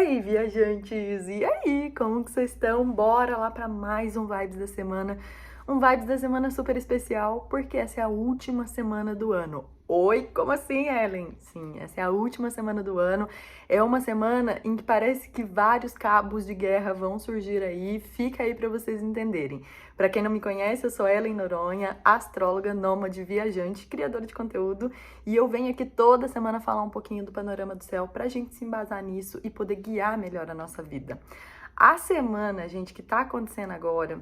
aí, viajantes? E aí, como que vocês estão? Bora lá para mais um Vibes da Semana. Um Vibes da Semana super especial, porque essa é a última semana do ano. Oi, como assim, Ellen? Sim, essa é a última semana do ano. É uma semana em que parece que vários cabos de guerra vão surgir aí. Fica aí para vocês entenderem. Para quem não me conhece, eu sou Ellen Noronha, astróloga, nômade, viajante, criadora de conteúdo, e eu venho aqui toda semana falar um pouquinho do panorama do céu pra gente se embasar nisso e poder guiar melhor a nossa vida. A semana, gente, que tá acontecendo agora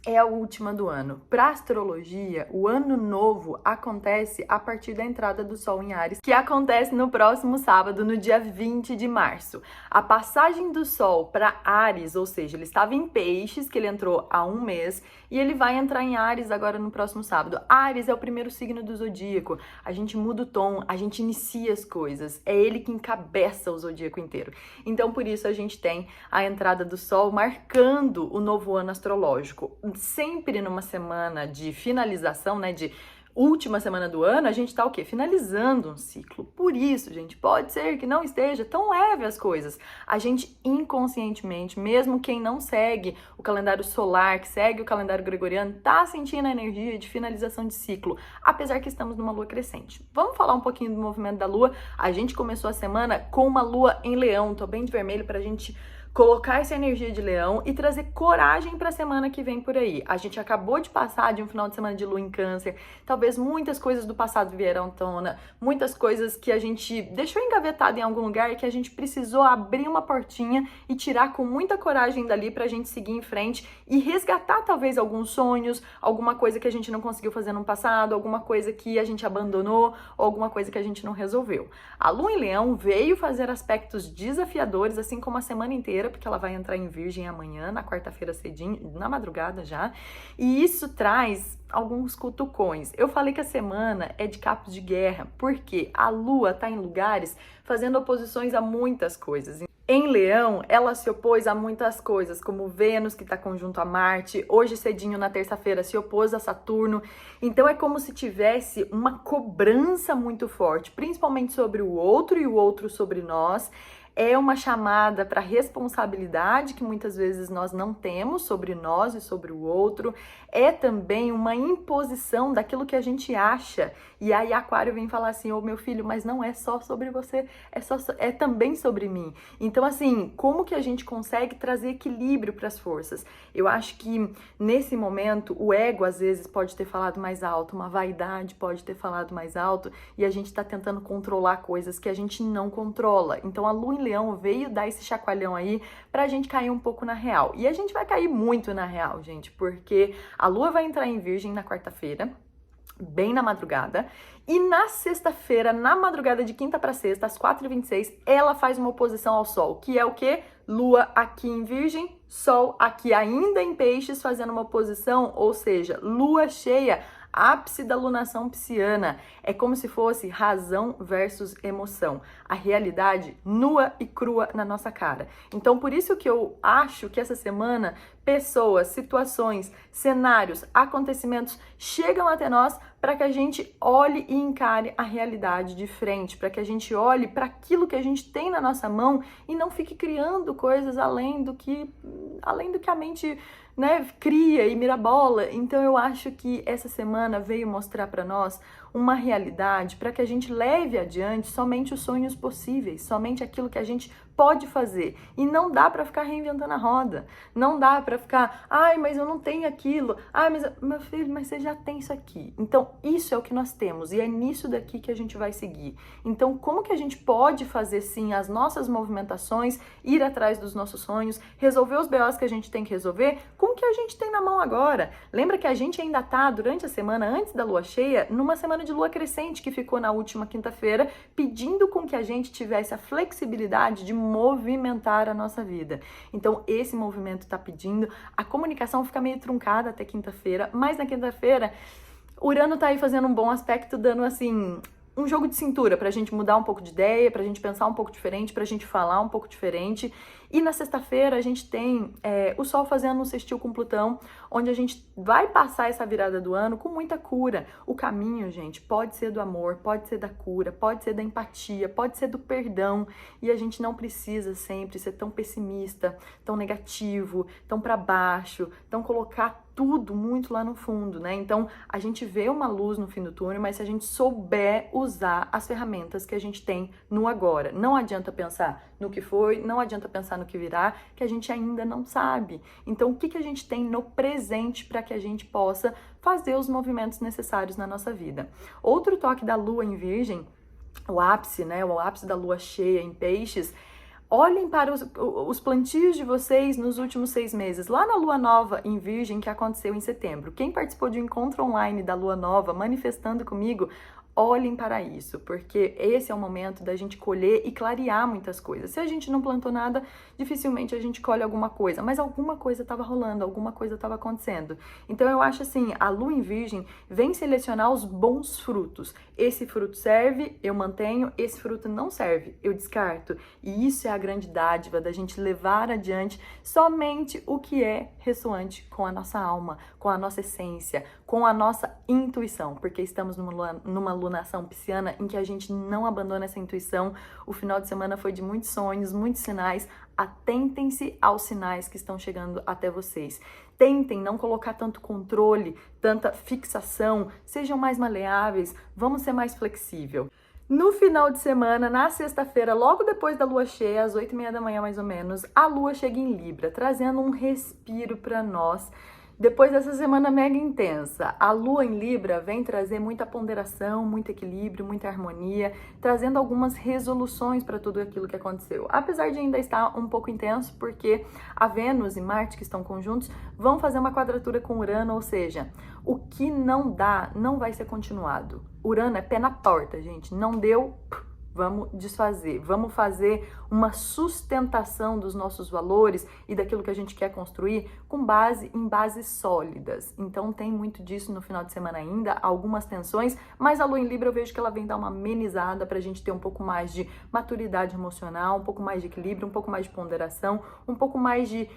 é a última do ano. Para astrologia, o ano novo acontece a partir da entrada do Sol em Áries, que acontece no próximo sábado, no dia 20 de março. A passagem do Sol para Áries, ou seja, ele estava em Peixes, que ele entrou há um mês, e ele vai entrar em Áries agora no próximo sábado. Áries é o primeiro signo do zodíaco. A gente muda o tom, a gente inicia as coisas. É ele que encabeça o zodíaco inteiro. Então, por isso, a gente tem a entrada do Sol marcando o novo ano astrológico. Sempre numa semana de finalização, né, de última semana do ano, a gente tá o quê? Finalizando um ciclo. Por isso, gente, pode ser que não esteja tão leve as coisas. A gente inconscientemente, mesmo quem não segue o calendário solar, que segue o calendário gregoriano, tá sentindo a energia de finalização de ciclo, apesar que estamos numa lua crescente. Vamos falar um pouquinho do movimento da lua. A gente começou a semana com uma lua em leão, tô bem de vermelho pra gente colocar essa energia de leão e trazer coragem para a semana que vem por aí. A gente acabou de passar de um final de semana de lua em câncer, talvez muitas coisas do passado vieram à tona, muitas coisas que a gente deixou engavetado em algum lugar e que a gente precisou abrir uma portinha e tirar com muita coragem dali pra gente seguir em frente e resgatar talvez alguns sonhos, alguma coisa que a gente não conseguiu fazer no passado, alguma coisa que a gente abandonou, ou alguma coisa que a gente não resolveu. A lua em leão veio fazer aspectos desafiadores, assim como a semana inteira, porque ela vai entrar em Virgem amanhã, na quarta-feira cedinho, na madrugada já, e isso traz alguns cutucões. Eu falei que a semana é de capos de guerra, porque a Lua tá em lugares fazendo oposições a muitas coisas. Em Leão, ela se opôs a muitas coisas, como Vênus, que está conjunto a Marte, hoje cedinho na terça-feira se opôs a Saturno. Então é como se tivesse uma cobrança muito forte, principalmente sobre o outro e o outro sobre nós. É uma chamada para responsabilidade que muitas vezes nós não temos sobre nós e sobre o outro. É também uma imposição daquilo que a gente acha. E aí Aquário vem falar assim: ô meu filho, mas não é só sobre você, é também sobre mim. Então assim, como que a gente consegue trazer equilíbrio para as forças? Eu acho que nesse momento o ego às vezes pode ter falado mais alto, uma vaidade pode ter falado mais alto, e a gente está tentando controlar coisas que a gente não controla. Então a Lua em Leão veio dar esse chacoalhão aí pra gente cair um pouco na real. E a gente vai cair muito na real, gente, porque a Lua vai entrar em Virgem na quarta-feira, bem na madrugada, e na sexta-feira, na madrugada de quinta para sexta, às 4h26, ela faz uma oposição ao Sol, que é o quê? Lua aqui em Virgem, Sol aqui ainda em Peixes, fazendo uma oposição, ou seja, Lua cheia, ápice da lunação pisciana. É como se fosse razão versus emoção. A realidade nua e crua na nossa cara. Então, por isso que eu acho que essa semana, pessoas, situações, cenários, acontecimentos chegam até nós para que a gente olhe e encare a realidade de frente, para que a gente olhe para aquilo que a gente tem na nossa mão e não fique criando coisas além do que a mente, né, cria e mirabola. Então eu acho que essa semana veio mostrar para nós uma realidade para que a gente leve adiante somente os sonhos possíveis, somente aquilo que a gente pode fazer. E não dá para ficar reinventando a roda. Não dá para ficar, ai, mas eu não tenho aquilo. Ai, mas meu filho, mas você já tem isso aqui. Então, isso é o que nós temos e é nisso daqui que a gente vai seguir. Então, como que a gente pode fazer sim as nossas movimentações, ir atrás dos nossos sonhos, resolver os BOs que a gente tem que resolver com o que a gente tem na mão agora? Lembra que a gente ainda tá durante a semana antes da lua cheia, numa semana de lua crescente que ficou na última quinta-feira, pedindo com que a gente tivesse a flexibilidade de movimentar a nossa vida. Então, esse movimento tá pedindo, a comunicação fica meio truncada até quinta-feira, mas na quinta-feira, Urano tá aí fazendo um bom aspecto, dando assim um jogo de cintura pra gente mudar um pouco de ideia, pra gente pensar um pouco diferente, pra gente falar um pouco diferente. E na sexta-feira a gente tem o Sol fazendo um sextil com Plutão, onde a gente vai passar essa virada do ano com muita cura. O caminho, gente, pode ser do amor, pode ser da cura, pode ser da empatia, pode ser do perdão. E a gente não precisa sempre ser tão pessimista, tão negativo, tão pra baixo, tão colocar tudo muito lá no fundo, né? Então, a gente vê uma luz no fim do túnel, mas se a gente souber usar as ferramentas que a gente tem no agora. Não adianta pensar no que foi, não adianta pensar no que virá, que a gente ainda não sabe. Então, o que que a gente tem no presente para que a gente possa fazer os movimentos necessários na nossa vida? Outro toque da Lua em Virgem, o ápice, né? O ápice da Lua cheia em Peixes. Olhem para os plantios de vocês nos últimos 6 meses, lá na Lua Nova em Virgem, que aconteceu em setembro. Quem participou de um encontro online da Lua Nova, manifestando comigo, olhem para isso, porque esse é o momento da gente colher e clarear muitas coisas. Se a gente não plantou nada, dificilmente a gente colhe alguma coisa, mas alguma coisa estava rolando, alguma coisa estava acontecendo. Então eu acho assim, a Lua em Virgem vem selecionar os bons frutos. Esse fruto serve, eu mantenho, esse fruto não serve, eu descarto. E isso é a grande dádiva da gente levar adiante somente o que é ressoante com a nossa alma, com a nossa essência, com a nossa intuição, porque estamos numa alunação pisciana em que a gente não abandona essa intuição. O final de semana foi de muitos sonhos, muitos sinais. Atentem-se aos sinais que estão chegando até vocês. Tentem não colocar tanto controle, tanta fixação, sejam mais maleáveis, vamos ser mais flexível. No final de semana, na sexta-feira, logo depois da lua cheia, às 8h30 da manhã mais ou menos, a lua chega em Libra, trazendo um respiro para nós. Depois dessa semana mega intensa, a lua em Libra vem trazer muita ponderação, muito equilíbrio, muita harmonia, trazendo algumas resoluções para tudo aquilo que aconteceu. Apesar de ainda estar um pouco intenso, porque a Vênus e Marte, que estão conjuntos, vão fazer uma quadratura com Urano, ou seja, o que não dá não vai ser continuado. Urano é pé na porta, gente. Não deu, vamos desfazer, vamos fazer uma sustentação dos nossos valores e daquilo que a gente quer construir com base em bases sólidas. Então tem muito disso no final de semana ainda, algumas tensões, mas a lua em Libra eu vejo que ela vem dar uma amenizada pra gente ter um pouco mais de maturidade emocional, um pouco mais de equilíbrio, um pouco mais de ponderação, um pouco mais de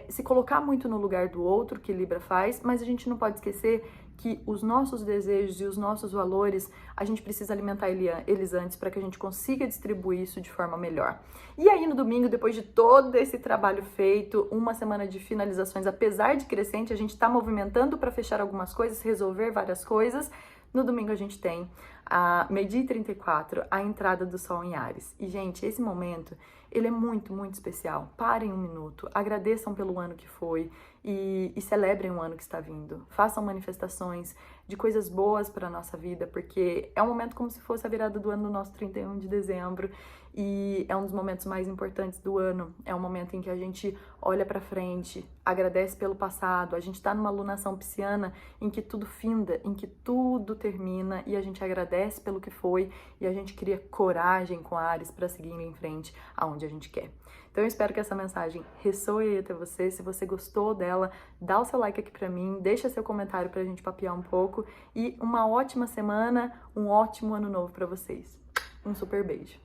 se colocar muito no lugar do outro, que Libra faz, mas a gente não pode esquecer que os nossos desejos e os nossos valores, a gente precisa alimentar eles antes para que a gente consiga distribuir isso de forma melhor. E aí no domingo, depois de todo esse trabalho feito, uma semana de finalizações, apesar de crescente, a gente está movimentando para fechar algumas coisas, resolver várias coisas. No domingo a gente tem a meio-dia e 34, a entrada do Sol em Áries. E, gente, esse momento, ele é muito, muito especial. Parem um minuto, agradeçam pelo ano que foi e celebrem o ano que está vindo. Façam manifestações de coisas boas para a nossa vida, porque é um momento como se fosse a virada do ano do nosso 31 de dezembro e é um dos momentos mais importantes do ano. É um momento em que a gente olha para frente, agradece pelo passado. A gente está numa alunação pisciana em que tudo finda, em que tudo termina e a gente agradece pelo que foi e a gente cria coragem com Áries para seguir em frente aonde a gente quer. Então eu espero que essa mensagem ressoe até você. Se você gostou dela, dá o seu like aqui pra mim, deixa seu comentário pra gente papear um pouco e uma ótima semana, um ótimo ano novo pra vocês. Um super beijo.